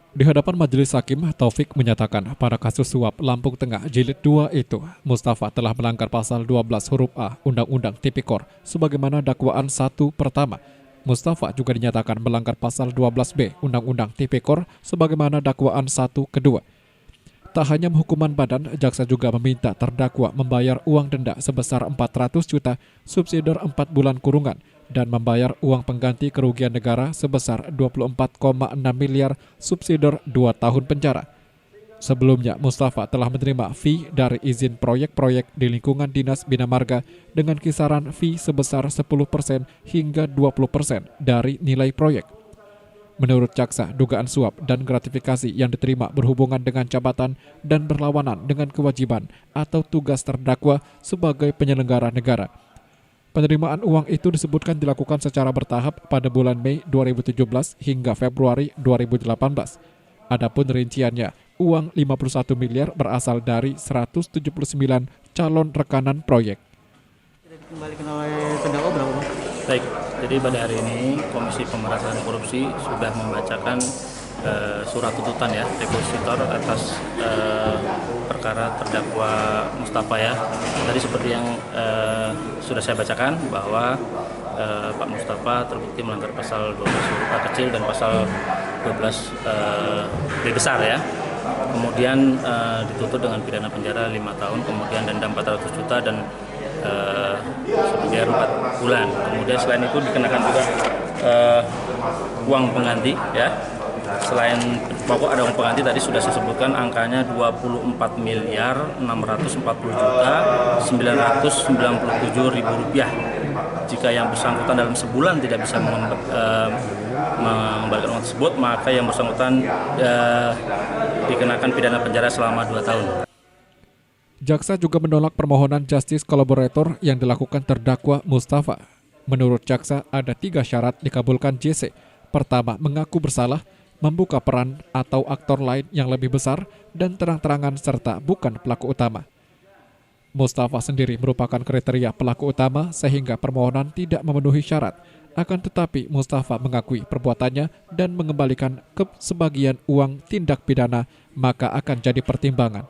Di hadapan Majelis Hakim, Taufik menyatakan pada kasus suap Lampung Tengah Jilid 2 itu, Mustafa telah melanggar pasal 12 huruf A Undang-Undang Tipikor sebagaimana dakwaan 1 pertama. Mustafa juga dinyatakan melanggar pasal 12B Undang-Undang Tipikor sebagaimana dakwaan 1 kedua. Tak hanya hukuman badan, jaksa juga meminta terdakwa membayar uang denda sebesar 400 juta, subsidi 4 bulan kurungan, dan membayar uang pengganti kerugian negara sebesar 24,6 miliar, subsidi 2 tahun penjara. Sebelumnya, Mustafa telah menerima fee dari izin proyek-proyek di lingkungan Dinas Bina Marga dengan kisaran fee sebesar 10% hingga 20% dari nilai proyek. Menurut jaksa, dugaan suap dan gratifikasi yang diterima berhubungan dengan jabatan dan berlawanan dengan kewajiban atau tugas terdakwa sebagai penyelenggara negara. Penerimaan uang itu disebutkan dilakukan secara bertahap pada bulan Mei 2017 hingga Februari 2018. Adapun rinciannya, uang 51 miliar berasal dari 179 calon rekanan proyek. Dikembalikan oleh terdakwa berapa, Bang? Baik, jadi pada hari ini Komisi Pemberantasan Korupsi sudah membacakan surat tuntutan ya depositor atas perkara terdakwa Mustafa ya. Tadi seperti yang sudah saya bacakan bahwa Pak Mustafa terbukti melanggar pasal 12 huruf A kecil dan pasal 12 B besar ya. Kemudian dituntut dengan pidana penjara 5 tahun, kemudian denda 400 juta dan sekitar 4 bulan. Kemudian selain itu dikenakan juga uang pengganti ya. Selain pokok ada uang pengganti tadi sudah saya sebutkan angkanya 24 miliar 640 juta 997 ribu rupiah. Jika yang bersangkutan dalam sebulan tidak bisa mengembalikan uang tersebut, maka yang bersangkutan dikenakan pidana penjara selama 2 tahun. Jaksa juga menolak permohonan justice collaborator yang dilakukan terdakwa Mustafa. Menurut jaksa, ada 3 syarat dikabulkan JC. Pertama, mengaku bersalah, membuka peran atau aktor lain yang lebih besar, dan terang-terangan serta bukan pelaku utama. Mustafa sendiri merupakan kriteria pelaku utama sehingga permohonan tidak memenuhi syarat. Akan tetapi Mustafa mengakui perbuatannya dan mengembalikan ke sebagian uang tindak pidana, maka akan jadi pertimbangan.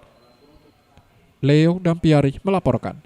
Leo Dampiari melaporkan.